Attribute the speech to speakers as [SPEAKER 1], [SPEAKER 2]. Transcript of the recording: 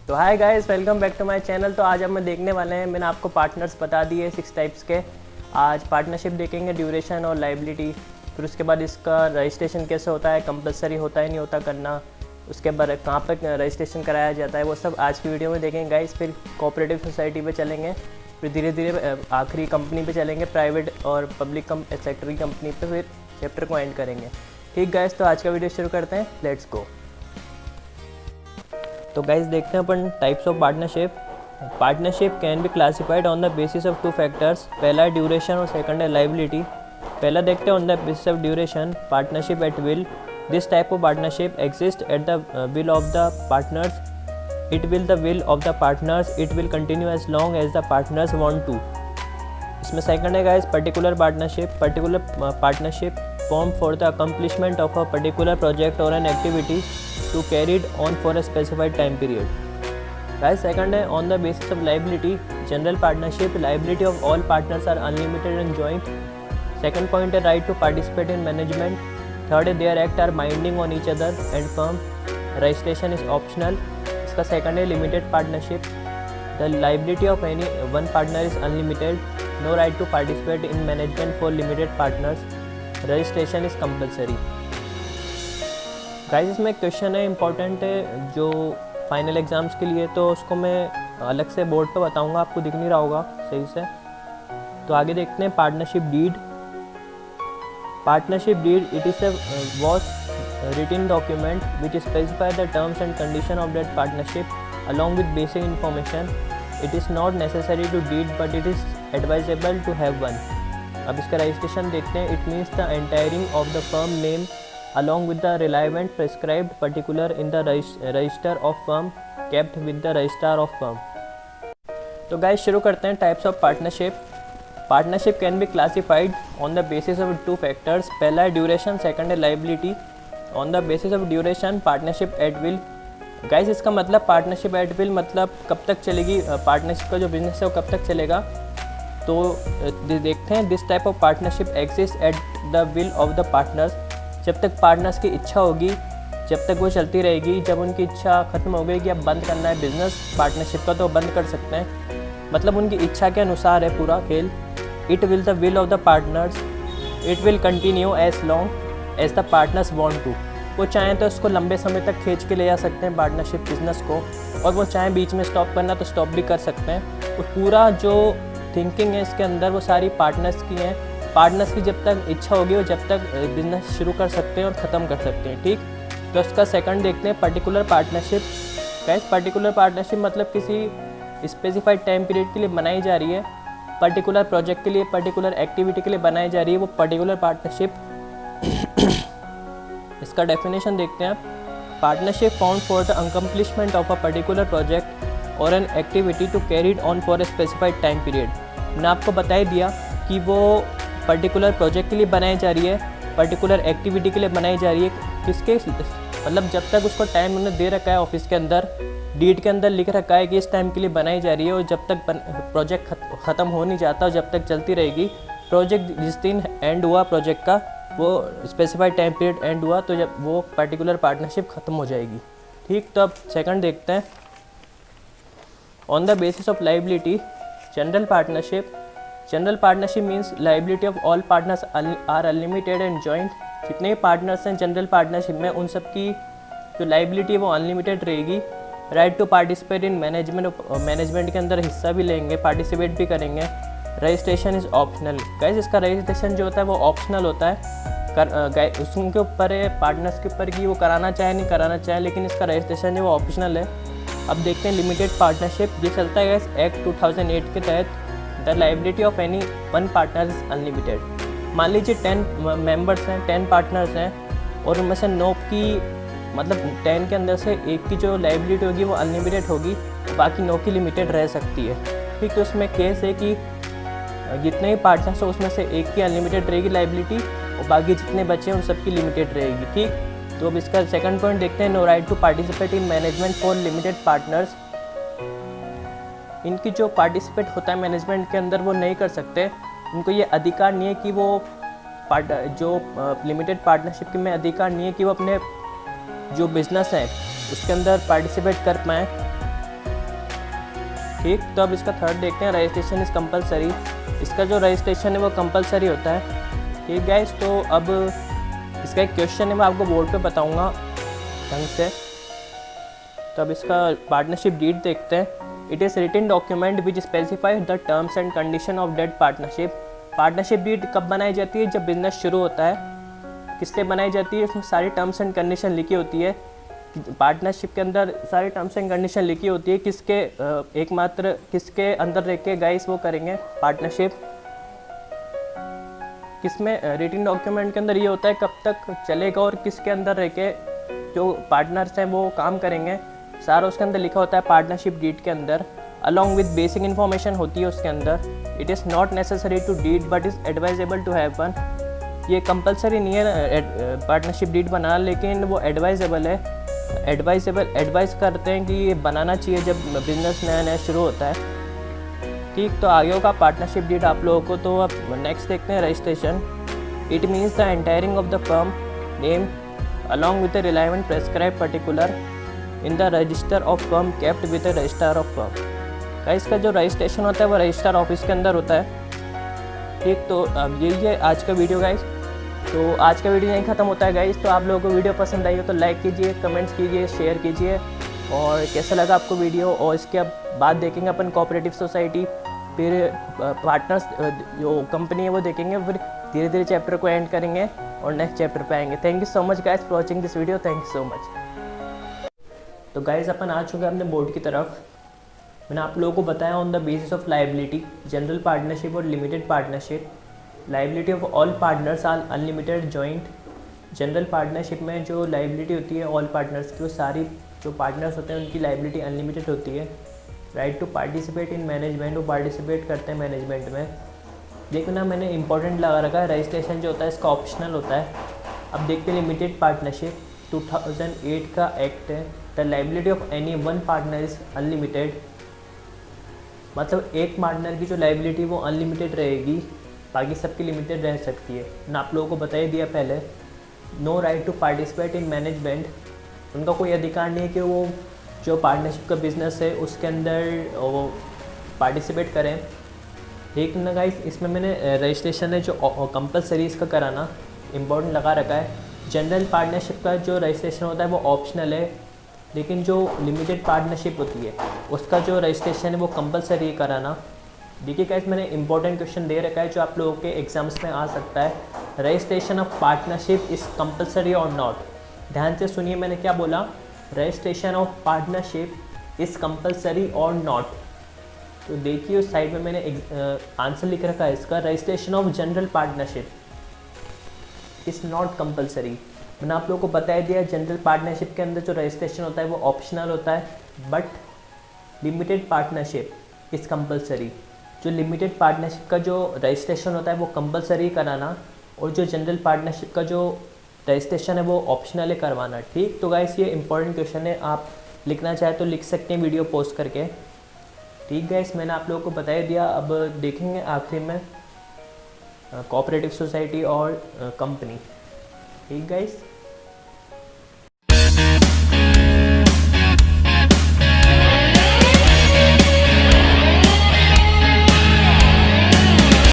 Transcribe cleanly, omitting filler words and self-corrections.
[SPEAKER 1] तो hi guys, welcome back to my channel. तो आज हम देखने वाले हैं, मैंने आपको पार्टनर्स बता दिए 6 टाइप्स के। आज पार्टनरशिप देखेंगे, ड्यूरेशन और लाइबिलिटी, फिर उसके बाद इसका रजिस्ट्रेशन कैसे होता है, कंपलसरी होता है नहीं होता करना, उसके बाद कहाँ पर रजिस्ट्रेशन कराया जाता है, वो सब आज की वीडियो में देखेंगे गाइस। फिर कोऑपरेटिव सोसाइटी पे चलेंगे, फिर धीरे धीरे आखिरी कंपनी पे चलेंगे, प्राइवेट और पब्लिक सेक्टर की कंपनी पे, फिर चैप्टर को एंड करेंगे। ठीक गाइस, तो आज का वीडियो शुरू करते हैं, लेट्स गो। तो गाइस देखते हैं अपन types of partnership. Partnership can be classified on the basis of 2 factors. पहला है ड्यूरेशन और सेकंड है लाइबिलिटी। पहला देखते हैं on the basis of duration, partnership at will. This type of partnership exist at the will of the partners. It will the will of the partners. It will continue as long as the partners want to. इसमें second है guys particular partnership. Particular partnership formed for the accomplishment of a particular project or an activity to carried on for a specified time period. Guys, second है on the basis of liability, general partnership. Liability of all partners are unlimited and joint. Second point है right to participate in management. Third है their act are binding on each other and firm. Registration is optional. इसका second है limited partnership. The liability of any one partner is unlimited. No right to participate in management for limited partners. Registration is compulsory. Guys इसमें एक question है important है जो final exams के लिए, तो उसको मैं अलग से बोर्ड पे बताऊंगा, आपको दिख नहीं रहा होगा सही से। तो आगे देखते हैं partnership deed. Partnership deed it is was written document which specify the terms and condition of that partnership along with basic information. It is not necessary to deed but it is advisable to have one. अब इसका registration देखते हैं। It means the entering of the firm name along with the relevant prescribed particular in the register of firm kept with the registrar of firm. तो guys शुरू करते हैं types of partnership. Partnership can be classified on the basis of 2 factors. पहला है duration, second है liability. On the basis of duration, partnership at will. Guys इसका मतलब partnership at will मतलब कब तक चलेगी, पार्टनरशिप का जो बिजनेस है वो कब तक चलेगा। तो देखते हैं this type of partnership exist at the will of the partners. जब तक पार्टनर्स की इच्छा होगी जब तक वो चलती रहेगी। जब उनकी इच्छा ख़त्म हो गई कि अब बंद करना है बिजनेस पार्टनरशिप का, तो बंद कर सकते हैं, मतलब उनकी इच्छा के अनुसार है पूरा खेल। It will the will of the partners. It will continue as long as the partners want to. वो चाहें तो उसको लंबे समय तक खींच के ले जा सकते हैं पार्टनरशिप बिजनेस को, और वो चाहें बीच में स्टॉप करना तो स्टॉप भी कर सकते हैं। तो पूरा जो थिंकिंग है इसके अंदर वो सारी पार्टनर्स की हैं। पार्टनर्स की जब तक इच्छा होगी वो जब तक बिजनेस शुरू कर सकते हैं और ख़त्म कर सकते हैं। ठीक, तो इसका सेकंड देखते हैं particular partnership. Guys particular partnership मतलब किसी स्पेसिफाइड टाइम पीरियड के लिए बनाई जा रही है, पर्टिकुलर प्रोजेक्ट के लिए, पर्टिकुलर एक्टिविटी के लिए बनाई जा रही है, वो पर्टिकुलर पार्टनरशिप। इसका डेफिनेशन देखते हैं। Partnership found for the accomplishment of a particular project और an activity to carried on for a specified time period. मैंने आपको बता ही दिया कि वो पर्टिकुलर प्रोजेक्ट के लिए बनाई जा रही है, पर्टिकुलर एक्टिविटी के लिए बनाई जा रही है। किसके मतलब जब तक उसको टाइम उन्होंने दे रखा है ऑफिस के अंदर, डीड के अंदर लिख रखा है कि इस टाइम के लिए बनाई जा रही है, और जब तक प्रोजेक्ट ख़त्म हो नहीं जाता और जब तक चलती रहेगी। प्रोजेक्ट जिस दिन एंड हुआ प्रोजेक्ट का, वो स्पेसिफाइड टाइम पीरियड एंड हुआ, तो जब वो पर्टिकुलर पार्टनरशिप ख़त्म हो जाएगी। ठीक, तो अब सेकंड देखते हैं। On the basis of liability, general partnership. General partnership means liability of all partners are unlimited and joint. जितने पार्टनर्स हैं जनरल पार्टनरशिप में, उन सब की जो लाइबिलिटी है वो अनलिमिटेड रहेगी। Right to participate in management के अंदर हिस्सा भी लेंगे, पार्टिसिपेट भी करेंगे। Registration is optional. गाइस इसका रजिस्ट्रेशन जो होता है वो ऑप्शनल होता है, उसके ऊपर है पार्टनर्स के ऊपर कि वो कराना चाहे नहीं कराना चाहे, लेकिन इसका रजिस्ट्रेशन है वो ऑप्शनल है। अब देखते हैं लिमिटेड पार्टनरशिप। ये चलता है गाइस एक्ट 2008 के तहत। The liability of any one partner is unlimited. मान लीजिए 10 मेंबर्स हैं, 10 पार्टनर्स हैं, और उनमें से 9 की मतलब 10 के अंदर से एक की जो लाइबिलिटी होगी वो अनलिमिटेड होगी, बाकी 9 की लिमिटेड रह सकती है। ठीक, तो उसमें केस है कि जितने ही पार्टनर्स हो उसमें से एक की अनलिमिटेड रहेगी लाइबिलिटी, और बाकी जितने बचे हैं उन सबकी लिमिटेड रहेगी। ठीक, तो अब इसका सेकंड पॉइंट देखते हैं। No right to participate in management for limited partners. इनकी जो पार्टिसिपेट होता है मैनेजमेंट के अंदर वो नहीं कर सकते। उनको ये अधिकार नहीं है कि वो लिमिटेड पार्टनरशिप में अधिकार नहीं है कि वो अपने जो बिज़नेस है उसके अंदर पार्टिसिपेट कर पाएँ। ठीक, तो अब इसका थर्ड देखते हैं, रजिस्ट्रेशन इज़ कंपलसरी। इसका जो रजिस्ट्रेशन है वो कंपलसरी होता है। ठीक गाइस, तो अब इसका एक क्वेश्चन है, मैं आपको बोर्ड पे बताऊंगा ढंग से। तो अब इसका पार्टनरशिप डीड देखते हैं। It is written document which specifies the terms and condition of that partnership. Partnership deed कब बनाई जाती है? जब बिजनेस शुरू होता है। किस लिए बनाई जाती है? इसमें सारी टर्म्स एंड कंडीशन लिखी होती है। पार्टनरशिप के अंदर सारी टर्म्स एंड कंडीशन लिखी होती है। किसके एकमात्र किसके अंदर रह के गाइस वो करेंगे पार्टनरशिप? किसमें? रिटन डॉक्यूमेंट के अंदर ये होता है कब तक चलेगा और किसके अंदर रह के जो पार्टनर्स हैं वो काम करेंगे, सारा उसके अंदर लिखा होता है पार्टनरशिप डीड के अंदर। अलॉन्ग विद बेसिक इन्फॉर्मेशन होती है उसके अंदर। It is not necessary to deed but is advisable to have one. ये कंपलसरी नहीं है पार्टनरशिप डीड बनाना, लेकिन वो एडवाइजेबल है। एडवाइस करते हैं कि ये बनाना चाहिए जब बिजनेस नया नया शुरू होता है। ठीक, तो आगे होगा पार्टनरशिप डीड आप लोगों को। तो अब नेक्स्ट देखते हैं registration. It means the entering of the firm name along with the relevant prescribe particular in the register of firm kept with the registrar of firm. Guys का जो रजिस्ट्रेशन होता है वो रजिस्ट्रार ऑफिस के अंदर होता है। ठीक, तो अब यही है आज का वीडियो गाइस। तो आज का वीडियो यहीं ख़त्म होता है गाइस। तो आप लोगों को वीडियो पसंद आई हो तो लाइक कीजिए, कमेंट्स कीजिए, शेयर कीजिए। और कैसा लगा आपको वीडियो, और इसके बाद देखेंगे अपन कोऑपरेटिव सोसाइटी, फिर पार्टनर्स जो कंपनी है वो देखेंगे, फिर धीरे धीरे चैप्टर को एंड करेंगे और नेक्स्ट चैप्टर पे आएंगे। Thank you so much guys for watching this video. Thank you so much. तो गाइस अपन आ चुके हैं अपने बोर्ड की तरफ। मैंने आप लोगों को बताया on the basis of liability, general partnership और limited partnership. Liability of all partners are unlimited joint. General partnership में जो लाइबिलिटी होती है ऑल पार्टनर्स की, वो सारी जो पार्टनर्स होते हैं उनकी लाइबिलिटी अनलिमिटेड होती है। Right to participate in management, वो पार्टिसिपेट करते हैं मैनेजमेंट में। देखो ना, मैंने इंपॉर्टेंट लगा रखा है, रजिस्ट्रेशन जो होता है इसका ऑप्शनल होता है। अब देखते हैं लिमिटेड पार्टनरशिप 2008 का एक्ट है। The liability of any one partner is unlimited. मतलब एक पार्टनर की जो लाइबिलिटी वो अनलिमिटेड रहेगी, बाकी सबकी लिमिटेड रह सकती है। मैंने आप लोगों को बता ही दिया पहले। No right to participate in management, उनका कोई अधिकार नहीं है कि वो जो पार्टनरशिप का बिजनेस है उसके अंदर वो पार्टिसिपेट करें। ठीक ना गाइस, इसमें मैंने रजिस्ट्रेशन है जो कंपलसरी इसका कराना इम्पोर्टेंट लगा रखा है। जनरल पार्टनरशिप का जो रजिस्ट्रेशन होता है वो ऑप्शनल है, लेकिन जो लिमिटेड पार्टनरशिप होती है उसका जो रजिस्ट्रेशन है वो कंपलसरी कराना। देखिए गाइस, मैंने इंपॉर्टेंट क्वेश्चन दे रखा है जो आप लोगों के एग्जाम्स में आ सकता है। Registration of partnership is compulsory और नॉट। ध्यान से सुनिए, मैंने क्या बोला? Registration of partnership is compulsory और नॉट। तो देखिए उस साइड में मैंने आंसर लिख रखा है इसका। Registration of general partnership is not compulsory. मैंने आप लोगों को बता दिया जनरल पार्टनरशिप के अंदर जो रजिस्ट्रेशन होता है वो ऑप्शनल होता है, but limited partnership is compulsory. जो लिमिटेड पार्टनरशिप का जो रजिस्ट्रेशन होता है वो कंपलसरी कराना, और जो जनरल पार्टनरशिप का जो रजिस्ट्रेशन है वो ऑप्शनल है करवाना। ठीक, तो गाइस ये इंपॉर्टेंट क्वेश्चन है, आप लिखना चाहे तो लिख सकते हैं वीडियो पोस्ट करके। ठीक गाइस, मैंने आप लोगों को बता दिया। अब देखेंगे आखिर में कोऑपरेटिव सोसाइटी और कंपनी। ठीक गाइस।